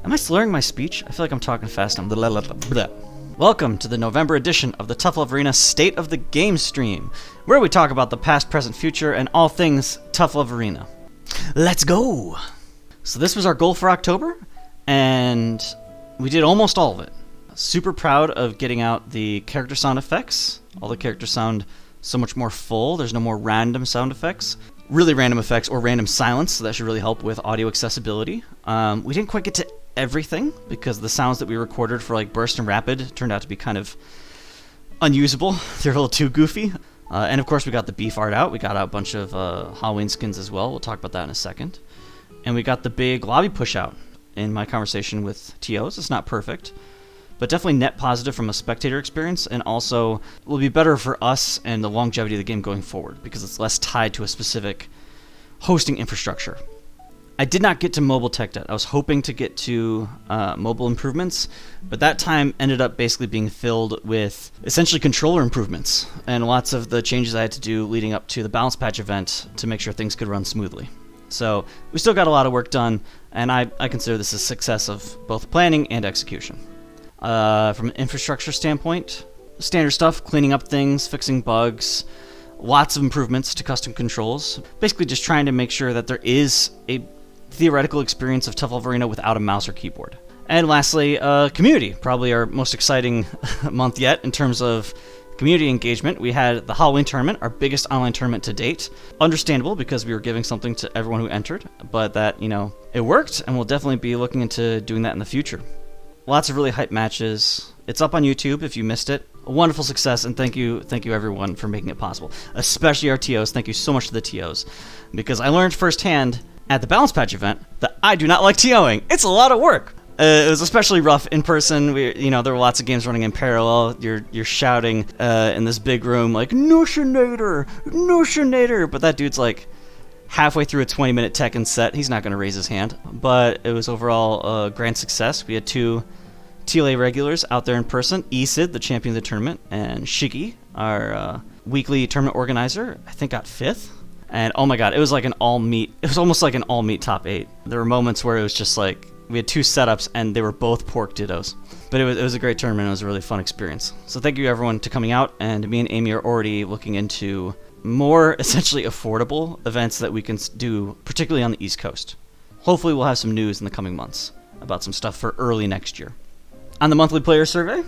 Am I slurring my speech? I feel like I'm talking fast. Welcome to the November edition of the Tough Love Arena State of the Game stream, where we talk about the past, present, future, and all things Tough Love Arena. Let's go! So this was our goal for October, and we did almost all of it. Super proud of getting out the character sound effects. All the characters sound so much more full. There's no more random sound effects. Really random effects or random silence, so that should really help with audio accessibility. We didn't quite get to everything because the sounds that we recorded for like burst and rapid turned out to be kind of unusable. They're a little too goofy. And of course we got the beef art out. We got out a bunch of Halloween skins as well. We'll talk about that in a second. And we got the big lobby push out in my conversation with TOs. It's not perfect, but definitely net positive from a spectator experience, and also will be better for us and the longevity of the game going forward because it's less tied to a specific hosting infrastructure. I did not get to mobile tech debt. I was hoping to get to mobile improvements, but that time ended up basically being filled with essentially controller improvements and lots of the changes I had to do leading up to the balance patch event to make sure things could run smoothly. So we still got a lot of work done, and I consider this a success of both planning and execution. From an infrastructure standpoint, standard stuff, cleaning up things, fixing bugs, lots of improvements to custom controls. Basically just trying to make sure that there is a theoretical experience of Tough Love Arena without a mouse or keyboard. And lastly, community, probably our most exciting month yet in terms of community engagement. We had the Halloween tournament, our biggest online tournament to date. Understandable because we were giving something to everyone who entered, but that, it worked, and we'll definitely be looking into doing that in the future. Lots of really hype matches. It's up on YouTube if you missed it. A wonderful success, and thank you everyone for making it possible, especially our TOs. Thank you so much to the TOs, because I learned firsthand at the balance patch event that I do not like TOing. It's a lot of work. It was especially rough in person. There were lots of games running in parallel. You're shouting in this big room like Notionator, Notionator, but that dude's like halfway through a 20-minute Tekken set. He's not going to raise his hand, but it was overall a grand success. We had two TLA regulars out there in person, Isid, the champion of the tournament, and Shiggy, our weekly tournament organizer, I think got 5th. And oh my god, it was like an all-meat, it was almost like an all-meat top 8. There were moments where it was just like, we had two setups and they were both pork dittos. But it was a great tournament, it was a really fun experience. So thank you everyone to coming out, and me and Amy are already looking into more essentially affordable events that we can do, particularly on the East Coast. Hopefully we'll have some news in the coming months about some stuff for early next year. On the monthly player survey,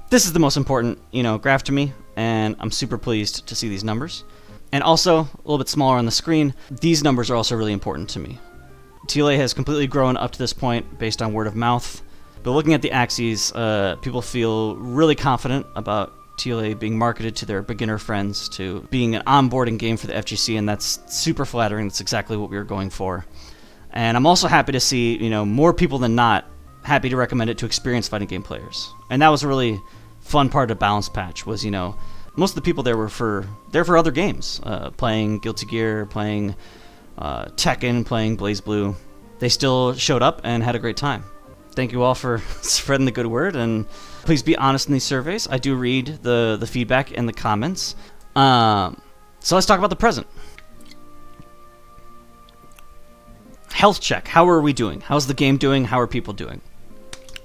this is the most important, graph to me, and I'm super pleased to see these numbers. And also, a little bit smaller on the screen, these numbers are also really important to me. TLA has completely grown up to this point based on word of mouth, but looking at the axes, people feel really confident about TLA being marketed to their beginner friends, to being an onboarding game for the FGC, and that's super flattering. That's exactly what we were going for. And I'm also happy to see, more people than not happy to recommend it to experienced fighting game players. And that was a really fun part of Balance Patch, was, most of the people there were for other games, playing Guilty Gear, playing Tekken, playing BlazBlue. They still showed up and had a great time. Thank you all for spreading the good word, and please be honest in these surveys. I do read the feedback and the comments. So let's talk about the present. Health check. How are we doing? How's the game doing? How are people doing?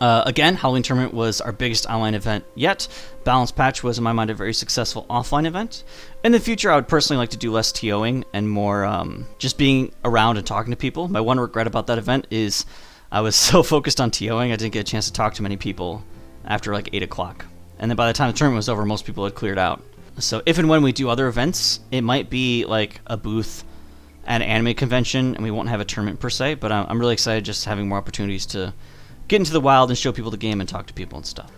Again, Halloween Tournament was our biggest online event yet. Balance Patch was, in my mind, a very successful offline event. In the future, I would personally like to do less TOing and more just being around and talking to people. My one regret about that event is I was so focused on TOing, I didn't get a chance to talk to many people after like 8 o'clock. And then by the time the tournament was over, most people had cleared out. So if and when we do other events, it might be like a booth at an anime convention, and we won't have a tournament per se, but I'm really excited just having more opportunities to get into the wild and show people the game and talk to people and stuff.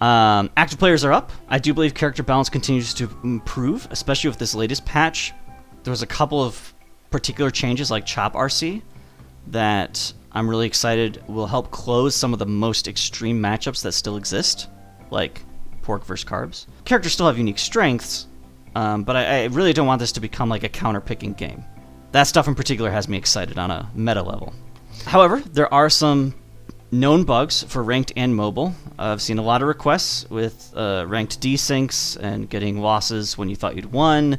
Active players are up. I do believe character balance continues to improve, especially with this latest patch. There was a couple of particular changes like Chop RC that I'm really excited will help close some of the most extreme matchups that still exist, like pork versus carbs. Characters still have unique strengths, but I really don't want this to become like a counter-picking game. That stuff in particular has me excited on a meta level. However, there are some known bugs for ranked and mobile. I've seen a lot of requests with ranked desyncs and getting losses when you thought you'd won,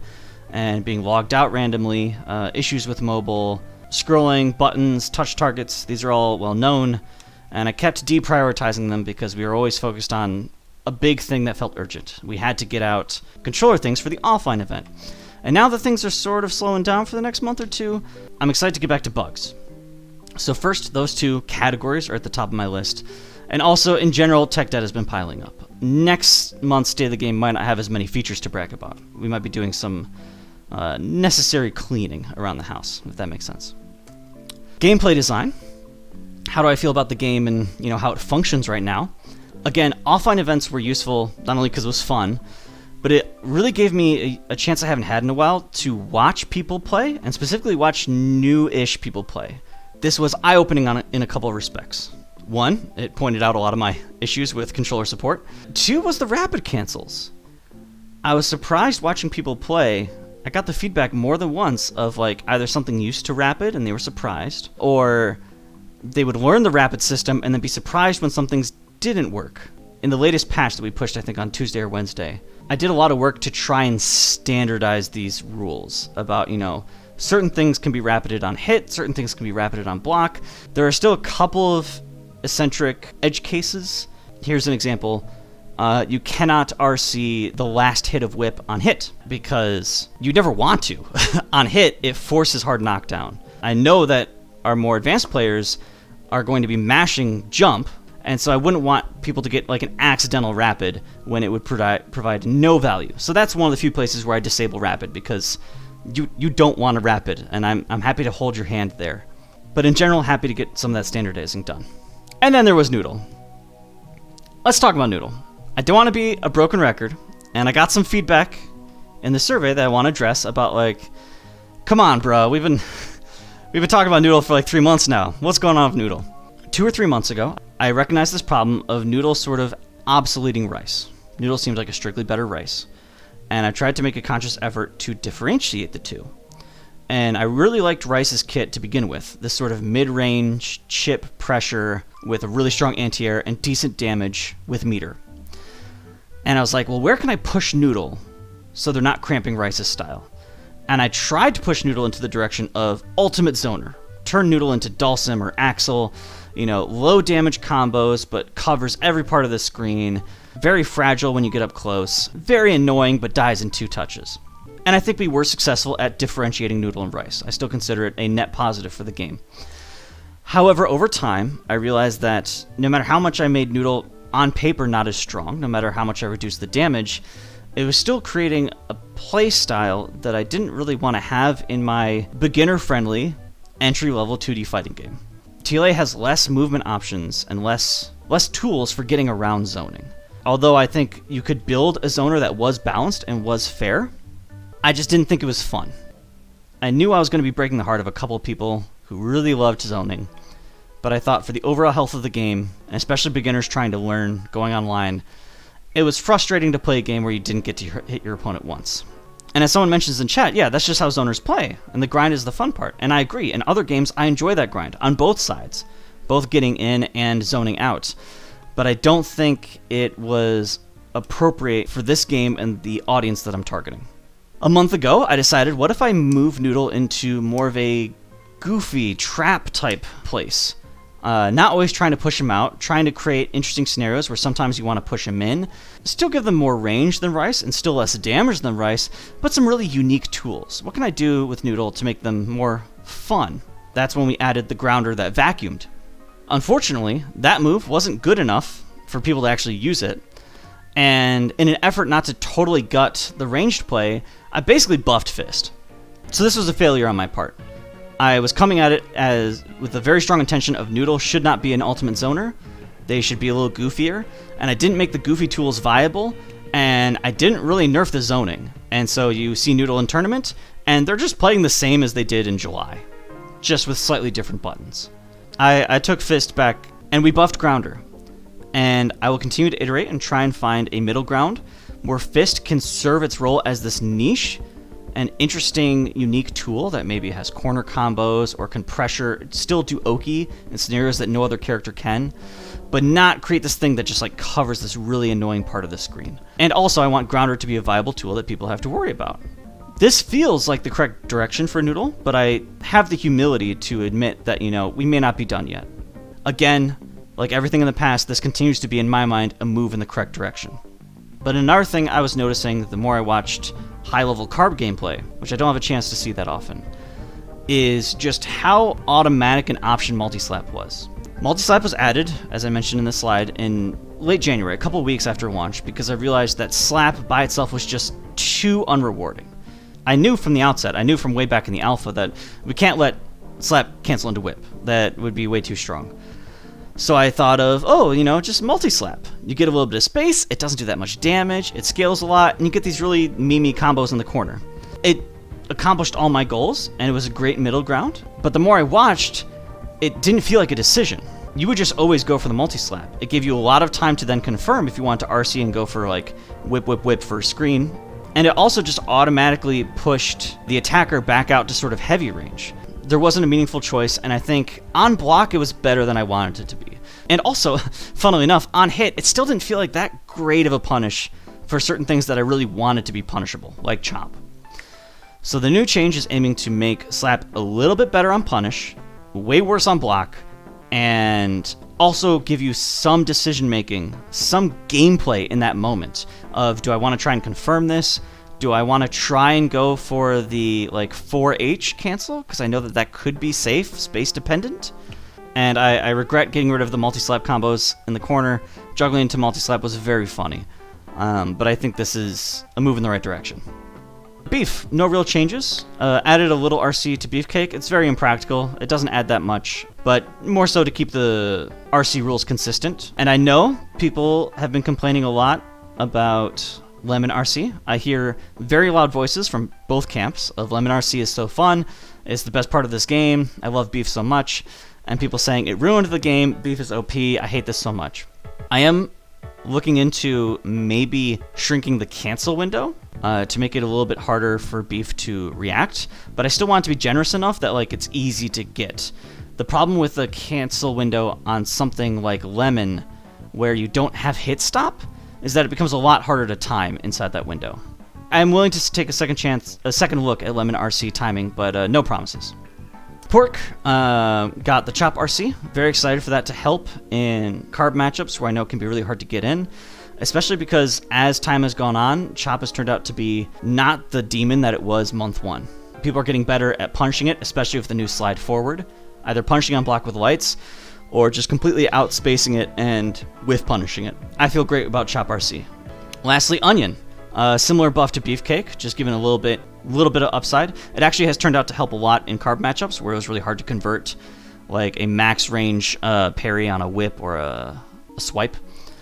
and being logged out randomly, issues with mobile, scrolling, buttons, touch targets. These are all well known, And I kept deprioritizing them because we were always focused on a big thing that felt urgent. We had to get out controller things for the offline event. And now that things are sort of slowing down for the next month or two, I'm excited to get back to bugs. So first, those two categories are at the top of my list. And also, in general, tech debt has been piling up. Next month's State of the Game might not have as many features to brag about. We might be doing some necessary cleaning around the house, if that makes sense. Gameplay design. How do I feel about the game and how it functions right now? Again, offline events were useful not only because it was fun, but it really gave me a chance I haven't had in a while to watch people play, and specifically watch new-ish people play. This was eye-opening in a couple of respects. One, it pointed out a lot of my issues with controller support. Two was the rapid cancels. I was surprised watching people play. I got the feedback more than once of either something used to rapid and they were surprised, or they would learn the rapid system and then be surprised when some things didn't work. In the latest patch that we pushed, I think on Tuesday or Wednesday, I did a lot of work to try and standardize these rules about, certain things can be rapided on hit, certain things can be rapided on block. There are still a couple of eccentric edge cases. Here's an example. You cannot RC the last hit of whip on hit because you never want to. On hit, it forces hard knockdown. I know that our more advanced players are going to be mashing jump, and so I wouldn't want people to get an accidental rapid when it would provide no value. So that's one of the few places where I disable rapid because you don't want a rapid, and I'm happy to hold your hand there. But in general, happy to get some of that standardizing done. And then there was Noodle. Let's talk about Noodle. I don't want to be a broken record, and I got some feedback in the survey that I want to address about come on, bro, we've been talking about Noodle for 3 months now. What's going on with Noodle? 2 or 3 months ago, I recognized this problem of Noodle sort of obsoleting rice. Noodle seems like a strictly better rice, and I tried to make a conscious effort to differentiate the two. And I really liked Rice's kit to begin with, this sort of mid-range chip pressure with a really strong anti-air and decent damage with meter. And I was like, well, where can I push Noodle so they're not cramping Rice's style? And I tried to push Noodle into the direction of Ultimate Zoner. Turn Noodle into Dulcim or Axel, low damage combos, but covers every part of the screen. Very fragile when you get up close. Very annoying, but dies in 2 touches. And I think we were successful at differentiating Noodle and Rice. I still consider it a net positive for the game. However, over time, I realized that no matter how much I made Noodle on paper not as strong, no matter how much I reduced the damage, it was still creating a play style that I didn't really want to have in my beginner-friendly, entry-level 2D fighting game. TLA has less movement options and less tools for getting around zoning. Although I think you could build a zoner that was balanced and was fair, I just didn't think it was fun. I knew I was going to be breaking the heart of a couple of people who really loved zoning, but I thought for the overall health of the game, and especially beginners trying to learn going online, it was frustrating to play a game where you didn't get to hit your opponent once. And as someone mentions in chat, yeah, that's just how zoners play, and the grind is the fun part. And I agree, in other games I enjoy that grind, on both sides, both getting in and zoning out. But I don't think it was appropriate for this game and the audience that I'm targeting. A month ago, I decided, what if I move Noodle into more of a goofy trap type place? Not always trying to push him out, trying to create interesting scenarios where sometimes you want to push him in, still give them more range than Rice and still less damage than Rice, but some really unique tools. What can I do with Noodle to make them more fun? That's when we added the grounder that vacuumed. Unfortunately, that move wasn't good enough for people to actually use it, and in an effort not to totally gut the ranged play, I basically buffed Fist. So this was a failure on my part. I was coming at it with a very strong intention of Noodle should not be an ultimate zoner. They should be a little goofier, and I didn't make the goofy tools viable, and I didn't really nerf the zoning. And so you see Noodle in tournament, and they're just playing the same as they did in July, just with slightly different buttons. I took Fist back, and we buffed Grounder. And I will continue to iterate and try and find a middle ground where Fist can serve its role as this niche, an interesting, unique tool that maybe has corner combos or can pressure, still do Oki in scenarios that no other character can, but not create this thing that just covers this really annoying part of the screen. And also I want Grounder to be a viable tool that people have to worry about. This feels like the correct direction for Noodle, but I have the humility to admit that, we may not be done yet. Again, Like everything in the past, this continues to be, in my mind, a move in the correct direction. But another thing I was noticing the more I watched high-level carb gameplay, which I don't have a chance to see that often, is just how automatic an option multi-slap was. Multi-slap was added, as I mentioned in the slide, in late January, a couple weeks after launch, because I realized that slap by itself was just too unrewarding. I knew from the outset, I knew from way back in the alpha, that we can't let slap cancel into whip. That would be way too strong. So I thought of, just multi-slap. You get a little bit of space, it doesn't do that much damage, it scales a lot, and you get these really memey combos in the corner. It accomplished all my goals, and it was a great middle ground, but the more I watched, it didn't feel like a decision. You would just always go for the multi-slap. It gave you a lot of time to then confirm if you want to RC and go for like whip, whip, whip for a screen. And it also just automatically pushed the attacker back out to sort of heavy range. There wasn't a meaningful choice, and I think on block it was better than I wanted it to be. And also, funnily enough, on hit, it still didn't feel like that great of a punish for certain things that I really wanted to be punishable, like chop. So the new change is aiming to make slap a little bit better on punish, way worse on block, and also give you some decision making, some gameplay in that moment of, do I want to try and confirm this? Do I want to try and go for the 4H cancel? Because I know that could be safe, space dependent. And I regret getting rid of the multi-slap combos in the corner. Juggling into multi-slap was very funny. But I think this is a move in the right direction. Beef, no real changes. Added a little RC to Beefcake. It's very impractical. It doesn't add that much, but more so to keep the RC rules consistent. And I know people have been complaining a lot about Lemon RC. I hear very loud voices from both camps of Lemon RC is so fun, it's the best part of this game, I love Beef so much, and people saying it ruined the game, Beef is OP, I hate this so much. I am looking into maybe shrinking the cancel window to make it a little bit harder for Beef to react, but I still want it to be generous enough that it's easy to get. The problem with the cancel window on something like Lemon, where you don't have hit stop, is that it becomes a lot harder to time inside that window. I'm willing to take a second look at Lemon RC timing, but no promises. Pork got the Chop RC. Very excited for that to help in carb matchups where I know it can be really hard to get in, especially because as time has gone on, Chop has turned out to be not the demon that it was month one. People are getting better at punishing it, especially with the new slide forward, either punishing on block with lights, or just completely outspacing it and with punishing it. I feel great about Chop RC. Lastly, Onion. Similar buff to Beefcake, just given a little bit of upside. It actually has turned out to help a lot in carb matchups where it was really hard to convert a max range parry on a whip or a swipe.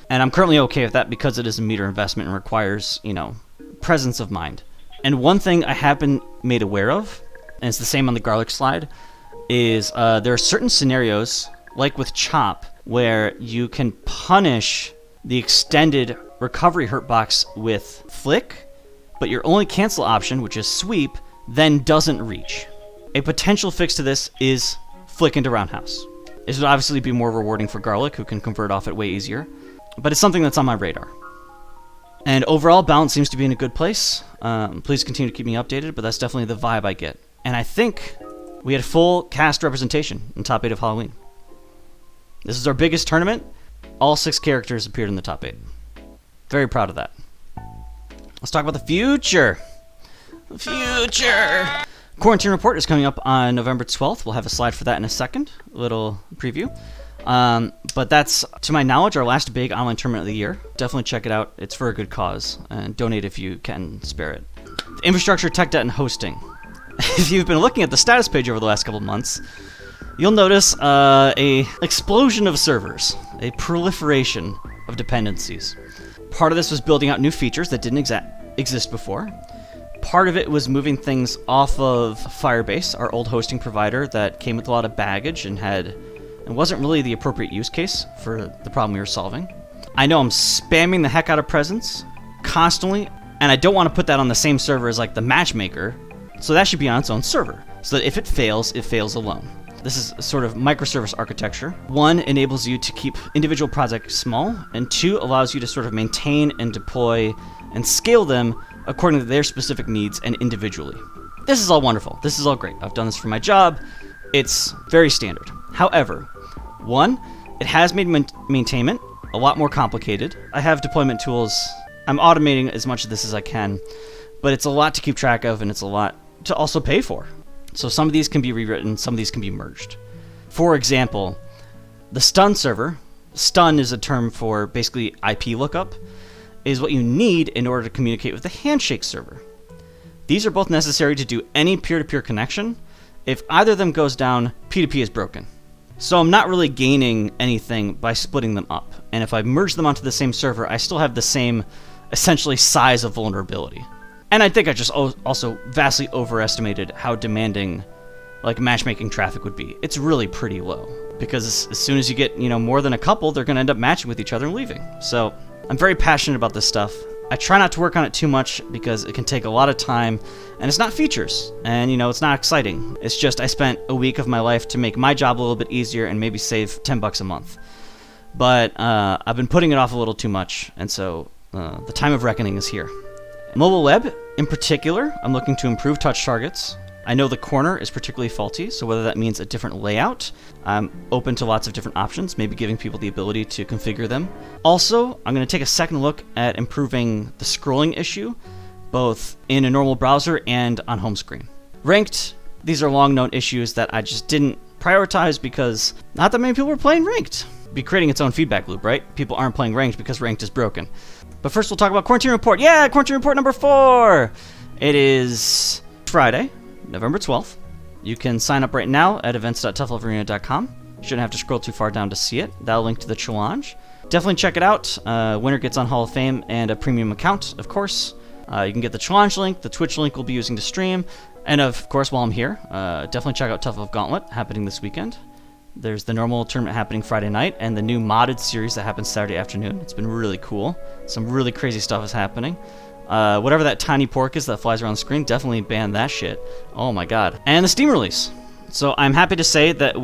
And I'm currently okay with that because it is a meter investment and requires, presence of mind. And one thing I have been made aware of, and it's the same on the garlic slide, is there are certain scenarios, like with Chop, where you can punish the extended recovery hurt box with Flick, but your only cancel option, which is Sweep, then doesn't reach. A potential fix to this is Flick into Roundhouse. This would obviously be more rewarding for Garlic, who can convert off it way easier, but it's something that's on my radar. And overall, balance seems to be in a good place. Please continue to keep me updated, but that's definitely the vibe I get. And I think we had full cast representation in top 8 of Halloween. This is our biggest tournament. All 6 characters appeared in the top 8. Very proud of that. Let's talk about the future. The future! Quarantine Report is coming up on November 12th. We'll have a slide for that in a second. A little preview. But that's, to my knowledge, our last big online tournament of the year. Definitely check it out. It's for a good cause. And donate if you can spare it. Infrastructure, tech debt, and hosting. If you've been looking at the status page over the last couple of months, you'll notice a explosion of servers, a proliferation of dependencies. Part of this was building out new features that didn't exist before. Part of it was moving things off of Firebase, our old hosting provider that came with a lot of baggage and wasn't really the appropriate use case for the problem we were solving. I know I'm spamming the heck out of presence constantly, and I don't want to put that on the same server as the matchmaker, so that should be on its own server, so that if it fails alone. This is a sort of microservice architecture. 1 enables you to keep individual projects small, and 2 allows you to sort of maintain and deploy and scale them according to their specific needs and individually. This is all wonderful. This is all great. I've done this for my job. It's very standard. However, 1, It has made maintainment a lot more complicated. I have deployment tools. I'm automating as much of this as I can, but it's a lot to keep track of, and it's a lot to also pay for. So some of these can be rewritten, some of these can be merged. For example, the stun server, stun is a term for basically IP lookup, is what you need in order to communicate with the handshake server. These are both necessary to do any peer-to-peer connection. If either of them goes down, P2P is broken. So I'm not really gaining anything by splitting them up. And if I merge them onto the same server, I still have the same, essentially, size of vulnerability. And I think I just also vastly overestimated how demanding matchmaking traffic would be. It's really pretty low. Because as soon as you get, more than a couple, they're going to end up matching with each other and leaving. So I'm very passionate about this stuff. I try not to work on it too much because it can take a lot of time, and it's not features, and it's not exciting. It's just I spent a week of my life to make my job a little bit easier and maybe save $10 a month. But I've been putting it off a little too much, and so the time of reckoning is here. Mobile web, in particular, I'm looking to improve touch targets. I know the corner is particularly faulty, so whether that means a different layout, I'm open to lots of different options, maybe giving people the ability to configure them. Also, I'm going to take a second look at improving the scrolling issue, both in a normal browser and on home screen. Ranked, these are long-known issues that I just didn't prioritize because not that many people were playing ranked. It'd be creating its own feedback loop, right? People aren't playing ranked because ranked is broken. But first we'll talk about Quarantine Report. Yeah, Quarantine Report number 4! It is Friday, November 12th. You can sign up right now at events.toughlovearena.com. You shouldn't have to scroll too far down to see it. That'll link to the challenge. Definitely check it out. Winner gets on Hall of Fame and a premium account, of course. You can get the challenge link, the Twitch link we'll be using to stream. And of course, while I'm here, definitely check out Tough Love Gauntlet happening this weekend. There's the normal tournament happening Friday night and the new modded series that happens Saturday afternoon. It's been really cool. Some really crazy stuff is happening. Whatever that tiny pork is that flies around the screen, definitely ban that shit. Oh my god. And the Steam release. So I'm happy to say that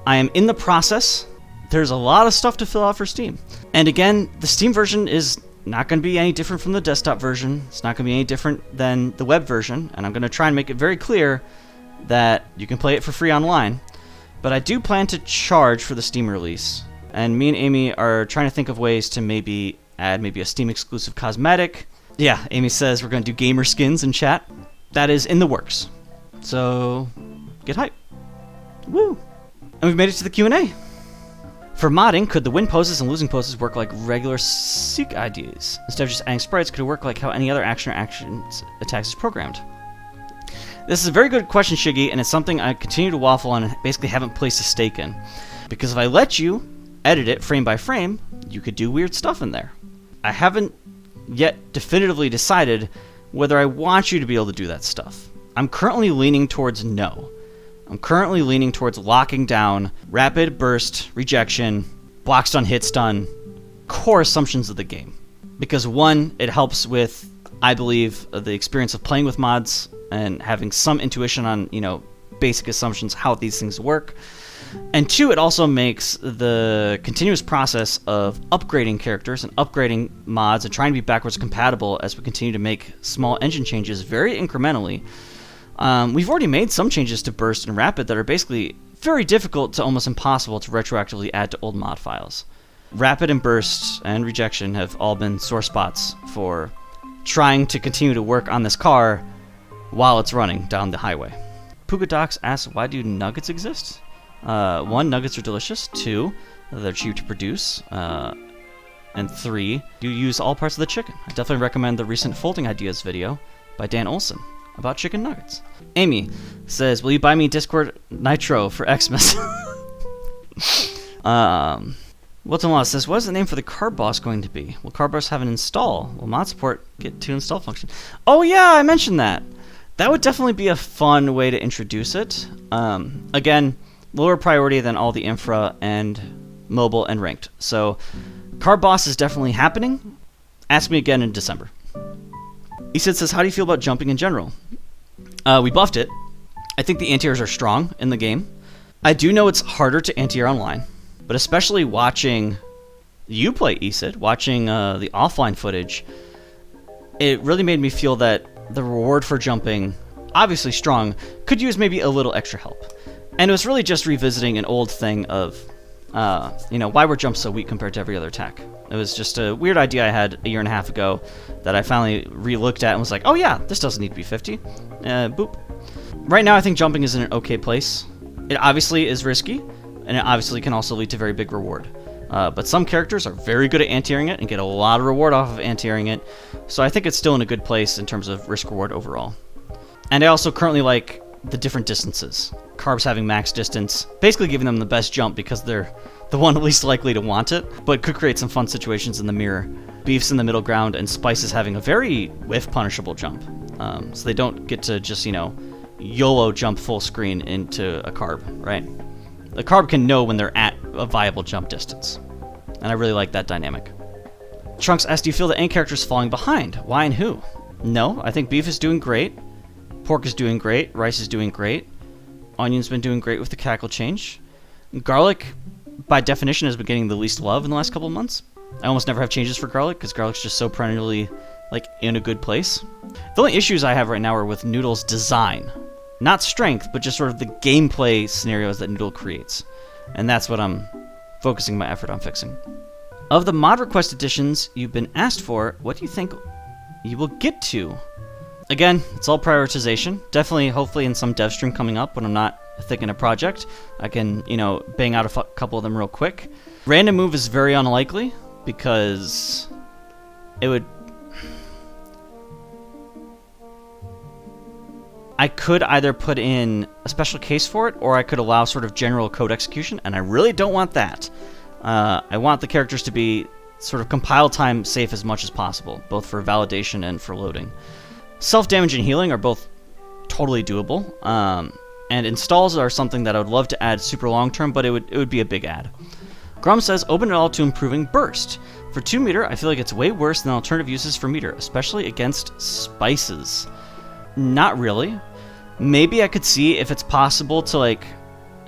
I am in the process. There's a lot of stuff to fill out for Steam. And again, the Steam version is not going to be any different from the desktop version. It's not going to be any different than the web version. And I'm going to try and make it very clear that you can play it for free online. But I do plan to charge for the Steam release. And me and Amy are trying to think of ways to maybe add a Steam exclusive cosmetic. Yeah, Amy says we're going to do gamer skins in chat. That is in the works. So get hype. Woo! And we've made it to the Q&A. For modding, could the win poses and losing poses work like regular Seek IDs? Instead of just adding sprites, could it work like how any other action or actions attacks is programmed? This is a very good question, Shiggy, and it's something I continue to waffle on and basically haven't placed a stake in. Because if I let you edit it frame by frame, you could do weird stuff in there. I haven't yet definitively decided whether I want you to be able to do that stuff. I'm currently leaning towards no. I'm currently leaning towards locking down rapid, burst, rejection, block stun, hit stun, core assumptions of the game. Because one, it helps with, I believe, the experience of playing with mods and having some intuition on, basic assumptions, how these things work. And two, it also makes the continuous process of upgrading characters and upgrading mods and trying to be backwards compatible as we continue to make small engine changes very incrementally. We've already made some changes to Burst and Rapid that are basically very difficult to almost impossible to retroactively add to old mod files. Rapid and Burst and Rejection have all been sore spots for trying to continue to work on this car while it's running down the highway. Pugadox asks, why do nuggets exist? One, nuggets are delicious. Two, they're cheap to produce. And three, you use all parts of the chicken. I definitely recommend the recent Folding Ideas video by Dan Olson about chicken nuggets. Amy says, will you buy me Discord Nitro for Xmas? Wilton Law says, what is the name for the car boss going to be? Will car boss have an install? Will mod support get to install function? Oh yeah, I mentioned that. That would definitely be a fun way to introduce it. Again, lower priority than all the infra and mobile and ranked. So car boss is definitely happening. Ask me again in December. Easted says, how do you feel about jumping in general? We buffed it. I think the anti-airs are strong in the game. I do know it's harder to anti-air online, but especially watching you play Easted, watching the offline footage, it really made me feel that the reward for jumping, obviously strong, could use maybe a little extra help. And it was really just revisiting an old thing of Why were jumps so weak compared to every other attack? It was just a weird idea I had a year and a half ago that I finally re-looked at and was like, oh yeah, this doesn't need to be 50. Boop. Right now I think jumping is in an okay place. It obviously is risky, and it obviously can also lead to very big reward. But some characters are very good at anti-airing it and get a lot of reward off of anti-airing it, so I think it's still in a good place in terms of risk-reward overall. And I also currently like the different distances. Carbs having max distance, basically giving them the best jump because they're the one least likely to want it, but could create some fun situations in the mirror. Beef's in the middle ground, and Spices having a very whiff-punishable jump. So they don't get to just, YOLO jump full screen into a carb, right? The carb can know when they're at a viable jump distance. And I really like that dynamic. Trunks asks, do you feel that any character is falling behind? Why and who? No, I think Beef is doing great. Pork is doing great. Rice is doing great. Onion's been doing great with the cackle change. Garlic, by definition, has been getting the least love in the last couple of months. I almost never have changes for Garlic, because Garlic's just so perennially, in a good place. The only issues I have right now are with Noodle's design. Not strength, but just sort of the gameplay scenarios that Noodle creates. And that's what I'm focusing my effort on fixing. Of the mod request additions you've been asked for, what do you think you will get to? Again, it's all prioritization. Definitely, hopefully, in some dev stream coming up when I'm not thick in a project, I can, bang out a couple of them real quick. Random move is very unlikely because it would... I could either put in a special case for it, or I could allow sort of general code execution, and I really don't want that. I want the characters to be sort of compile time safe as much as possible, both for validation and for loading. Self-damage and healing are both totally doable, and installs are something that I would love to add super long-term, but it would be a big add. Grum says, open it all to improving burst. For 2 meter, I feel like it's way worse than alternative uses for meter, especially against Spices. Not really. Maybe I could see if it's possible to,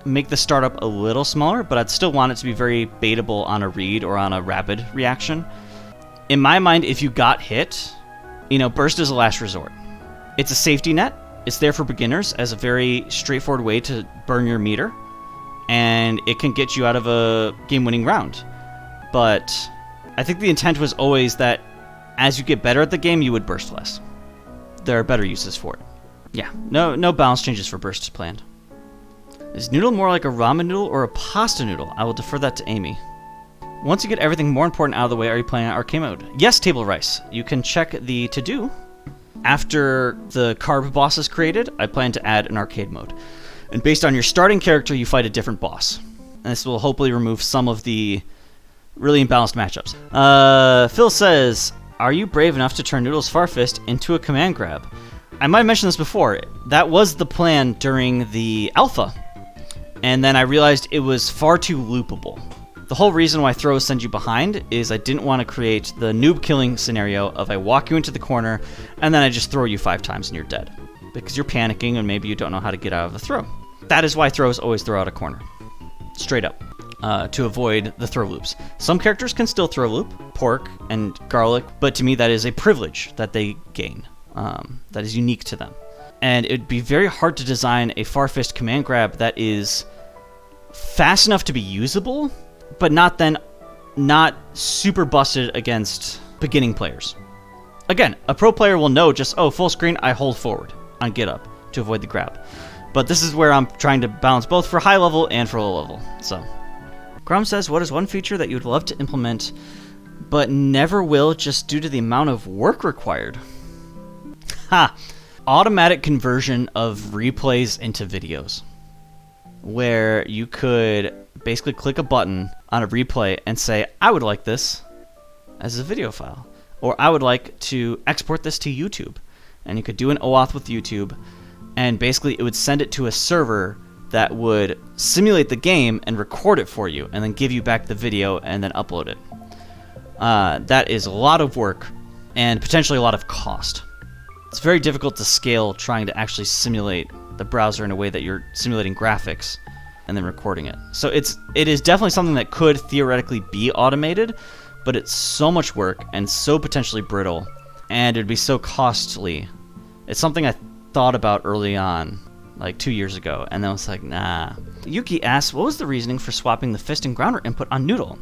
make the startup a little smaller, but I'd still want it to be very baitable on a read or on a rapid reaction. In my mind, if you got hit, burst is a last resort. It's a safety net. It's there for beginners as a very straightforward way to burn your meter, and it can get you out of a game-winning round. But I think the intent was always that as you get better at the game, you would burst less. There are better uses for it. Yeah, no balance changes for bursts planned. Is Noodle more like a ramen noodle or a pasta noodle? I will defer that to Amy. Once you get everything more important out of the way, are you playing arcade mode? Yes, Table Rice. You can check the to-do. After the carb boss is created, I plan to add an arcade mode. And based on your starting character, you fight a different boss. And this will hopefully remove some of the really imbalanced matchups. Phil says, are you brave enough to turn Noodle's Farfist into a command grab? I might have mentioned this before. That was the plan during the alpha. And then I realized it was far too loopable. The whole reason why throws send you behind is I didn't want to create the noob killing scenario of I walk you into the corner and then I just throw you 5 times and you're dead. Because you're panicking and maybe you don't know how to get out of the throw. That is why throws always throw out a corner. Straight up. To avoid the throw loops. Some characters can still throw loop, Pork and Garlic, but to me that is a privilege that they gain. That is unique to them. And it'd be very hard to design a Farfist command grab that is fast enough to be usable, but not super busted against beginning players. Again, a pro player will know just, full screen, I hold forward on get up to avoid the grab. But this is where I'm trying to balance both for high level and for low level. So, Grum says, what is one feature that you would love to implement, but never will just due to the amount of work required? Automatic conversion of replays into videos, where you could basically click a button on a replay and say, I would like this as a video file, or I would like to export this to YouTube. And you could do an OAuth with YouTube, and basically it would send it to a server that would simulate the game and record it for you, and then give you back the video and then upload it. That is a lot of work, and potentially a lot of cost. It's very difficult to scale trying to actually simulate the browser in a way that you're simulating graphics and then recording it. So it is definitely something that could theoretically be automated, but it's so much work and so potentially brittle, and it'd be so costly. It's something I thought about early on, like 2 years ago, and then I was like, nah. Yuki asks, what was the reasoning for swapping the fist and grounder input on Noodle?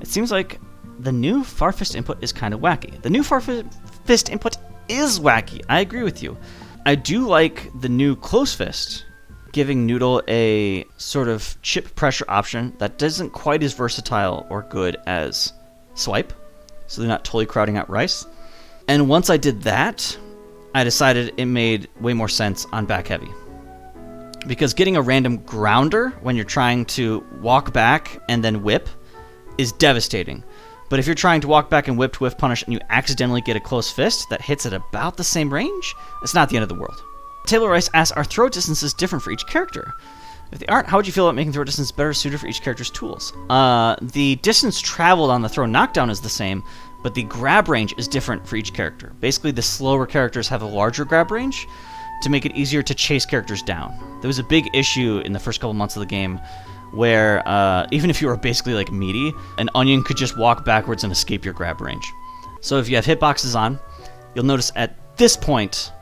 It seems like the new far fist input is kind of wacky. The new far fist input is wacky. I agree with you. I do like the new close fist, giving Noodle a sort of chip pressure option that isn't quite as versatile or good as swipe, so they're not totally crowding out Rice. And once I did that, I decided it made way more sense on back heavy. Because getting a random grounder when you're trying to walk back and then whip is devastating. But if you're trying to walk back and whip to whiff punish and you accidentally get a close fist that hits at about the same range, it's not the end of the world. Taylor Rice asks, are throw distances different for each character? If they aren't, how would you feel about making throw distance better suited for each character's tools? The distance traveled on the throw knockdown is the same, but the grab range is different for each character. Basically, the slower characters have a larger grab range to make it easier to chase characters down. There was a big issue in the first couple months of the game where even if you were basically like meaty, an onion could just walk backwards and escape your grab range. So if you have hitboxes on, you'll notice at this point,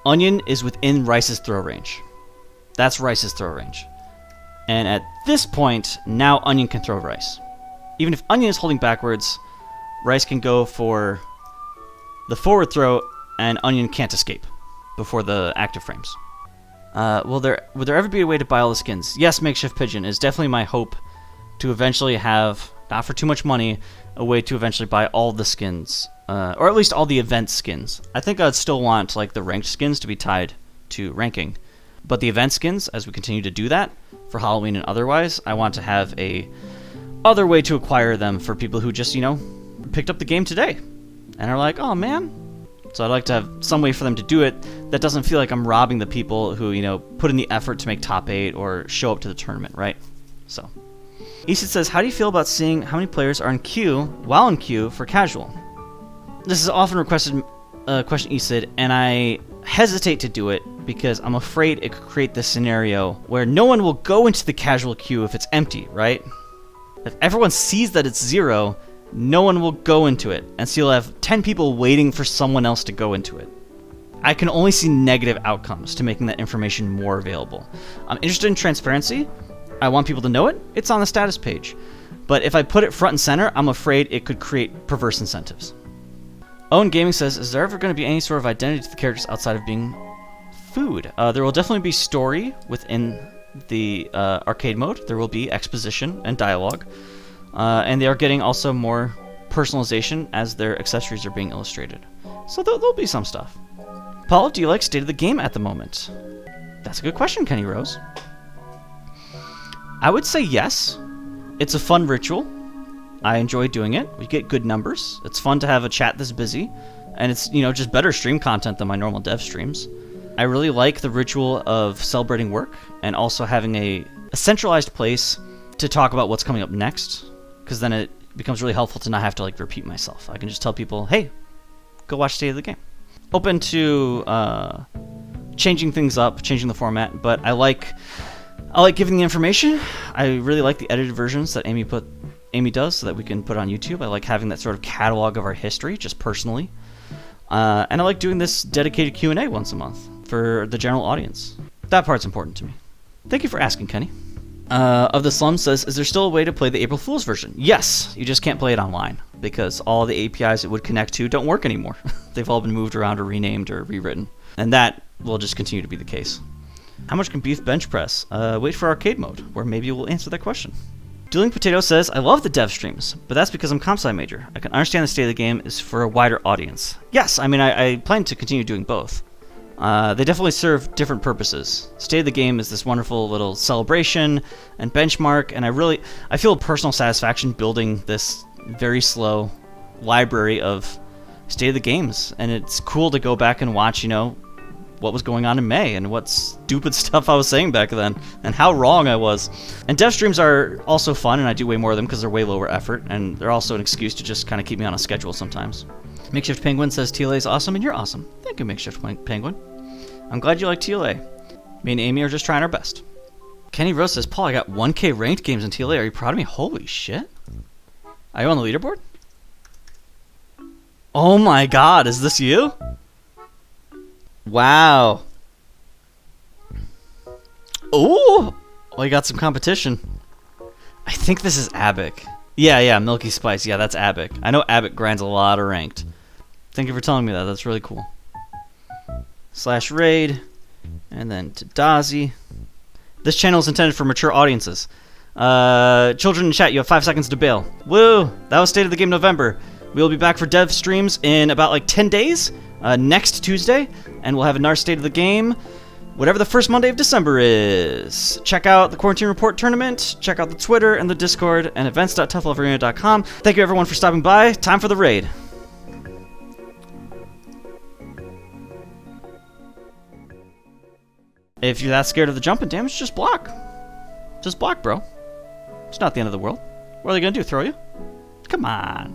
Onion is within Rice's throw range. That's Rice's throw range. And at this point, now Onion can throw Rice. Even if Onion is holding backwards, Rice can go for the forward throw, and Onion can't escape before the active frames. Would there ever be a way to buy all the skins? Yes, Makeshift Pigeon is definitely my hope to eventually have, not for too much money, a way to eventually buy all the skins. Or at least all the event skins. I think I'd still want like the ranked skins to be tied to ranking. But the event skins, as we continue to do that, for Halloween and otherwise, I want to have a other way to acquire them for people who just, picked up the game today. And are like, oh man. So I'd like to have some way for them to do it that doesn't feel like I'm robbing the people who, put in the effort to make top 8 or show up to the tournament, right? So. Easton says, how do you feel about seeing how many players are in queue while in queue for casual? This is often requested question, Easton, and I hesitate to do it because I'm afraid it could create this scenario where no one will go into the casual queue if it's empty, right? If everyone sees that it's 0, no one will go into it, and so you'll have 10 people waiting for someone else to go into it. I can only see negative outcomes to making that information more available. I'm interested in transparency. I want people to know it. It's on the status page. But if I put it front and center, I'm afraid it could create perverse incentives. Owen Gaming says, is there ever going to be any sort of identity to the characters outside of being food? There will definitely be story within the arcade mode. There will be exposition and dialogue. And they are getting also more personalization as their accessories are being illustrated. So there'll be some stuff. Paul, do you like State of the Game at the moment? That's a good question, Kenny Rose. I would say yes. It's a fun ritual. I enjoy doing it. We get good numbers. It's fun to have a chat this busy. And it's, just better stream content than my normal dev streams. I really like the ritual of celebrating work and also having a centralized place to talk about what's coming up next. Because then it becomes really helpful to not have to repeat myself. I can just tell people, hey, go watch State of the Game. Open to changing things up, changing the format, but I like giving the information. I really like the edited versions that Amy does so that we can put on YouTube. I like having that sort of catalog of our history, just personally. And I like doing this dedicated Q&A once a month for the general audience. That part's important to me. Thank you for asking, Kenny. Of the Slum says, is there still a way to play the April Fool's version? Yes, you just can't play it online because all the APIs it would connect to don't work anymore. They've all been moved around or renamed or rewritten. And that will just continue to be the case. How much can beef bench press? Wait for arcade mode, where maybe we'll answer that question. Dueling Potato says, I love the dev streams, but that's because I'm comp sci major. I can understand the State of the Game is for a wider audience. Yes, I plan to continue doing both. They definitely serve different purposes. State of the Game is this wonderful little celebration and benchmark, and I feel personal satisfaction building this very slow library of State of the Games, and it's cool to go back and watch, what was going on in May and what stupid stuff I was saying back then and how wrong I was. And dev streams are also fun, and I do way more of them because they're way lower effort, and they're also an excuse to just kind of keep me on a schedule sometimes. Makeshift Penguin says TLA is awesome and you're awesome. Thank you, Makeshift Penguin. I'm glad you like TLA. Me and Amy are just trying our best. Kenny Rose says, Paul, I got 1K ranked games in TLA. Are you proud of me? Holy shit. Are you on the leaderboard? Oh my god, is this you? Wow. Oh, we got some competition. I think this is Abic. Yeah, Milky Spice. Yeah, that's Abic. I know Abic grinds a lot of ranked. Thank you for telling me that. That's really cool. /raid, and then to Dazi. This channel is intended for mature audiences. Children in chat, you have 5 seconds to bail. Woo! That was State of the Game November. We'll be back for dev streams in about like 10 days, next Tuesday, and we'll have another State of the Game, whatever the first Monday of December is. Check out the Quarantine Report tournament, check out the Twitter and the Discord, and events.toughlovearena.com. Thank you everyone for stopping by. Time for the raid. If you're that scared of the jump and damage, just block. Just block, bro. It's not the end of the world. What are they gonna do, throw you? Come on.